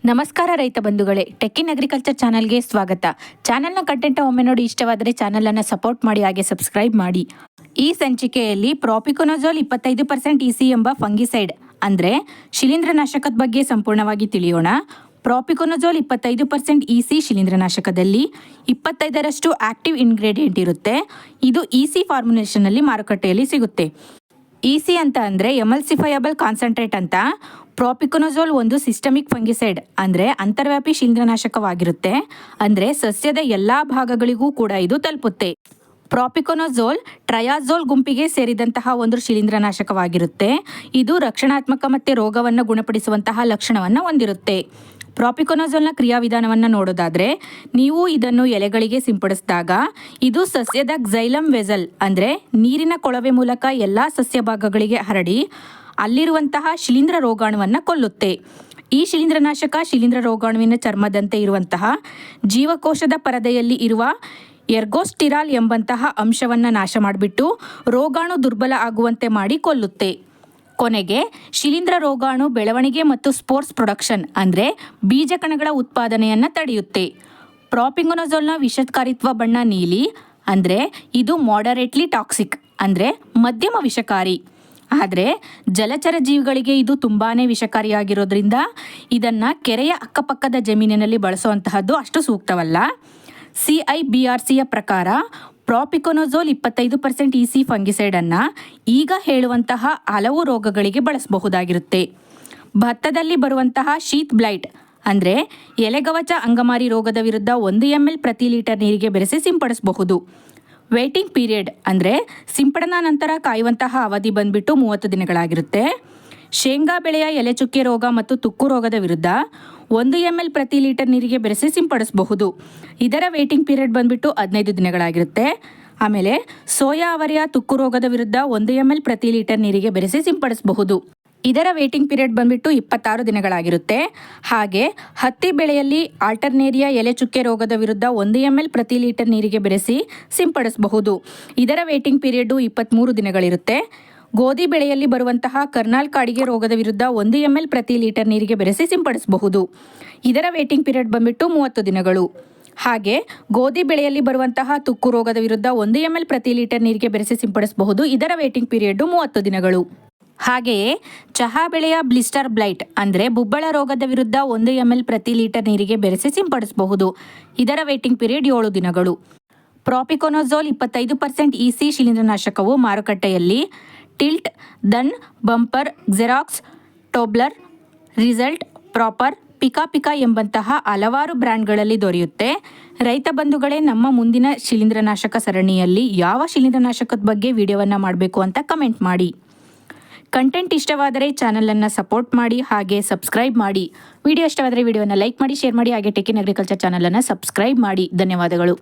ನಮಸ್ಕಾರ ರೈತ ಬಂಧುಗಳೇ, ಟೆಕ್ ಇನ್ ಅಗ್ರಿಕಲ್ಚರ್ ಚಾನಲ್ಗೆ ಸ್ವಾಗತ. ಚಾನಲ್ನ ಕಂಟೆಂಟ್ ಒಮ್ಮೆ ನೋಡಿ ಇಷ್ಟವಾದರೆ ಚಾನಲನ್ನು ಸಪೋರ್ಟ್ ಮಾಡಿ, ಹಾಗೆ ಸಬ್ಸ್ಕ್ರೈಬ್ ಮಾಡಿ. ಈ ಸಂಚಿಕೆಯಲ್ಲಿ ಪ್ರಾಪಿಕೊನಜೋಲ್ 25% ಇಸಿ ಎಂಬ ಫಂಗಿಸೈಡ್ ಅಂದರೆ ಶಿಲೀಂಧ್ರನಾಶಕದ ಬಗ್ಗೆ ಸಂಪೂರ್ಣವಾಗಿ ತಿಳಿಯೋಣ. ಪ್ರಾಪಿಕೊನಜೋಲ್ 25% ಇಸಿ ಶಿಲೀಂಧ್ರನಾಶಕದಲ್ಲಿ 25ರಷ್ಟು ಆಕ್ಟಿವ್ ಇಂಗ್ರೀಡಿಯೆಂಟ್ ಇರುತ್ತೆ. ಇದು ಇಸಿ ಫಾರ್ಮುಲೇಷನ್ನಲ್ಲಿ ಮಾರುಕಟ್ಟೆಯಲ್ಲಿ ಸಿಗುತ್ತೆ. ಇಸಿ ಅಂತ ಅಂದರೆ ಎಮಲ್ಸಿಫೈಯಬಲ್ ಕಾನ್ಸಂಟ್ರೇಟ್ ಅಂತ. ಪ್ರಾಪಿಕೊನಜೋಲ್ ಒಂದು ಸಿಸ್ಟಮಿಕ್ ಫಂಗಿಸೈಡ್ ಅಂದರೆ ಅಂತರ್ವ್ಯಾಪಿ ಶಿಲೀಂಧ್ರನಾಶಕವಾಗಿರುತ್ತೆ. ಅಂದರೆ ಸಸ್ಯದ ಎಲ್ಲ ಭಾಗಗಳಿಗೂ ಕೂಡ ಇದು ತಲುಪುತ್ತೆ. ಪ್ರಾಪಿಕೊನಜೋಲ್ ಟ್ರಯಾಜೋಲ್ ಗುಂಪಿಗೆ ಸೇರಿದಂತಹ ಒಂದು ಶಿಲೀಂಧ್ರನಾಶಕವಾಗಿರುತ್ತೆ. ಇದು ರಕ್ಷಣಾತ್ಮಕ ಮತ್ತು ರೋಗವನ್ನು ಗುಣಪಡಿಸುವಂತಹ ಲಕ್ಷಣವನ್ನು ಹೊಂದಿರುತ್ತೆ. ಪ್ರಾಪಿಕೊನಜೋಲ್ನ ಕ್ರಿಯಾವಿಧಾನವನ್ನು ನೋಡೋದಾದರೆ, ನೀವು ಇದನ್ನು ಎಲೆಗಳಿಗೆ ಸಿಂಪಡಿಸಿದಾಗ ಇದು ಸಸ್ಯದ ಕ್ಸೈಲಮ್ ವೆಸಲ್ ಅಂದರೆ ನೀರಿನ ಕೊಳವೆ ಮೂಲಕ ಎಲ್ಲ ಸಸ್ಯ ಭಾಗಗಳಿಗೆ ಹರಡಿ ಅಲ್ಲಿರುವಂತಹ ಶಿಲೀಂಧ್ರ ರೋಗಾಣುವನ್ನು ಕೊಲ್ಲುತ್ತೆ. ಈ ಶಿಲೀಂಧ್ರನಾಶಕ ಶಿಲೀಂಧ್ರ ರೋಗಾಣುವಿನ ಚರ್ಮದಂತೆ ಇರುವಂತಹ ಜೀವಕೋಶದ ಪರದೆಯಲ್ಲಿ ಇರುವ ಎರ್ಗೋಸ್ಟಿರಾಲ್ ಎಂಬಂತಹ ಅಂಶವನ್ನು ನಾಶ ಮಾಡಿಬಿಟ್ಟು ರೋಗಾಣು ದುರ್ಬಲ ಆಗುವಂತೆ ಮಾಡಿ ಕೊಲ್ಲುತ್ತೆ. ಕೊನೆಗೆ ಶಿಲೀಂಧ್ರ ರೋಗಾಣು ಬೆಳವಣಿಗೆ ಮತ್ತು ಸ್ಪೋರ್ಸ್ ಪ್ರೊಡಕ್ಷನ್ ಅಂದರೆ ಬೀಜಕಣಗಳ ಉತ್ಪಾದನೆಯನ್ನು ತಡೆಯುತ್ತೆ. ಪ್ರಾಪಿಕೊನಜೋಲ್ನ ವಿಷಕಾರಿತ್ವ ಬಣ್ಣ ನೀಲಿ ಅಂದರೆ ಇದು ಮಾಡರೇಟ್ಲಿ ಟಾಕ್ಸಿಕ್ ಅಂದರೆ ಮಧ್ಯಮ ವಿಷಕಾರಿ. ಆದರೆ ಜಲಚರ ಜೀವಿಗಳಿಗೆ ಇದು ತುಂಬಾ ವಿಷಕಾರಿಯಾಗಿರೋದ್ರಿಂದ ಇದನ್ನು ಕೆರೆಯ ಅಕ್ಕಪಕ್ಕದ ಜಮೀನಿನಲ್ಲಿ ಬಳಸುವಂತಹದ್ದು ಅಷ್ಟು ಸೂಕ್ತವಲ್ಲ. CIBRCಯ ಪ್ರಕಾರ ಪ್ರಾಪಿಕೊನಜೋಲ್ 25% ಇಸಿ ಫಂಗಿಸೈಡನ್ನು ಈಗ ಹೇಳುವಂತಹ ಹಲವು ರೋಗಗಳಿಗೆ ಬಳಸಬಹುದಾಗಿರುತ್ತೆ. ಭತ್ತದಲ್ಲಿ ಬರುವಂತಹ ಶೀತ್ ಬ್ಲೈಟ್ ಅಂದರೆ ಎಲೆಗವಚ ಅಂಗಮಾರಿ ರೋಗದ ವಿರುದ್ಧ 1 ml ಪ್ರತಿ ಲೀಟರ್ ನೀರಿಗೆ ಬೆರೆಸಿ ಸಿಂಪಡಿಸಬಹುದು. ವೇಟಿಂಗ್ ಪೀರಿಯಡ್ ಅಂದರೆ ಸಿಂಪಡಣಾ ನಂತರ ಕಾಯುವಂತಹ ಅವಧಿ ಬಂದ್ಬಿಟ್ಟು 30 ದಿನಗಳಾಗಿರುತ್ತೆ. ಶೇಂಗಾ ಬೆಳೆಯ ಎಲೆ ಚುಕ್ಕೆ ರೋಗ ಮತ್ತು ತುಕ್ಕು ರೋಗದ ವಿರುದ್ಧ 1 ml ಪ್ರತಿ ಲೀಟರ್ ನೀರಿಗೆ ಬೆರೆಸಿ ಸಿಂಪಡಿಸಬಹುದು. ಇದರ ವೇಟಿಂಗ್ ಪೀರಿಯಡ್ ಬಂದ್ಬಿಟ್ಟು 15 ದಿನಗಳಾಗಿರುತ್ತೆ. ಆಮೇಲೆ ಸೋಯಾ ಅವರೆಯ ತುಕ್ಕು ರೋಗದ ವಿರುದ್ಧ 1 ml ಪ್ರತಿ ಲೀಟರ್ ನೀರಿಗೆ ಬೆರೆಸಿ ಸಿಂಪಡಿಸಬಹುದು. ಇದರ ವೇಟಿಂಗ್ ಪೀರಿಯಡ್ ಬಂದ್ಬಿಟ್ಟು 26 ದಿನಗಳಾಗಿರುತ್ತೆ. ಹಾಗೆ ಹತ್ತಿ ಬೆಳೆಯಲ್ಲಿ ಆಲ್ಟರ್ನೇರಿಯಾ ಎಲೆ ಚುಕ್ಕೆ ರೋಗದ ವಿರುದ್ಧ 1 ml ಪ್ರತಿ ಲೀಟರ್ ನೀರಿಗೆ ಬೆರೆಸಿ ಸಿಂಪಡಿಸಬಹುದು. ಇದರ ವೇಟಿಂಗ್ ಪೀರಿಯಡ್ 23 ದಿನಗಳಿರುತ್ತೆ. ಗೋಧಿ ಬೆಳೆಯಲ್ಲಿ ಬರುವಂತಹ ಕರ್ನಾಲ್ ಕಾಡಿಗೆ ರೋಗದ ವಿರುದ್ಧ 1 ml ಪ್ರತಿ ಲೀಟರ್ ನೀರಿಗೆ ಬೆರೆಸಿ ಸಿಂಪಡಿಸಬಹುದು. ಇದರ ವೇಟಿಂಗ್ ಪೀರಿಯಡ್ ಬಂದ್ಬಿಟ್ಟು 30 ದಿನಗಳು. ಹಾಗೆ ಗೋಧಿ ಬೆಳೆಯಲ್ಲಿ ಬರುವಂತಹ ತುಕ್ಕು ರೋಗದ ವಿರುದ್ಧ 1 ml ಪ್ರತಿ ಲೀಟರ್ ನೀರಿಗೆ ಬೆರೆಸಿ ಸಿಂಪಡಿಸಬಹುದು. ಇದರ ವೇಟಿಂಗ್ ಪೀರಿಯಡ್ 30 ದಿನಗಳು. ಹಾಗೆಯೇ ಚಹಾ ಬೆಳೆಯ ಬ್ಲಿಸ್ಟರ್ ಬ್ಲೈಟ್ ಅಂದರೆ ಬುಬ್ಬಳ ರೋಗದ ವಿರುದ್ಧ 1 ml ಪ್ರತಿ ಲೀಟರ್ ನೀರಿಗೆ ಬೆರೆಸಿ ಸಿಂಪಡಿಸಬಹುದು. ಇದರ ವೇಟಿಂಗ್ ಪೀರಿಯಡ್ 7 ದಿನಗಳು. ಪ್ರಾಪಿಕೊನಜೋಲ್ 25% ಇಸಿ ಶಿಲೀಂಧ್ರನಾಶಕವು ಮಾರುಕಟ್ಟೆಯಲ್ಲಿ ಟಿಲ್ಟ್, ದನ್, ಬಂಪರ್, ಕ್ಸೆರಾಕ್ಸ್, ಟೋಬ್ಲರ್, ರಿಸಲ್ಟ್, ಪ್ರಾಪರ್, ಪಿಕಾ ಎಂಬಂತಹ ಹಲವಾರು ಬ್ರ್ಯಾಂಡ್ಗಳಲ್ಲಿ ದೊರೆಯುತ್ತೆ. ರೈತ ಬಂಧುಗಳೇ, ನಮ್ಮ ಮುಂದಿನ ಶಿಲೀಂಧ್ರನಾಶಕ ಸರಣಿಯಲ್ಲಿ ಯಾವ ಶಿಲೀಂಧ್ರನಾಶಕದ ಬಗ್ಗೆ ವಿಡಿಯೋವನ್ನು ಮಾಡಬೇಕು ಅಂತ ಕಮೆಂಟ್ ಮಾಡಿ. ಕಂಟೆಂಟ್ ಇಷ್ಟವಾದರೆ ಚಾನಲನ್ನು ಸಪೋರ್ಟ್ ಮಾಡಿ, ಹಾಗೆ ಸಬ್ಸ್ಕ್ರೈಬ್ ಮಾಡಿ. ವಿಡಿಯೋ ಇಷ್ಟವಾದರೆ ವಿಡಿಯೋನ ಲೈಕ್ ಮಾಡಿ, ಶೇರ್ ಮಾಡಿ, ಹಾಗೆ ಟೆಕ್ ಇನ್ ಅಗ್ರಿಕಲ್ಚರ್ ಚಾನಲನ್ನು ಸಬ್ಸ್ಕ್ರೈಬ್ ಮಾಡಿ. ಧನ್ಯವಾದಗಳು.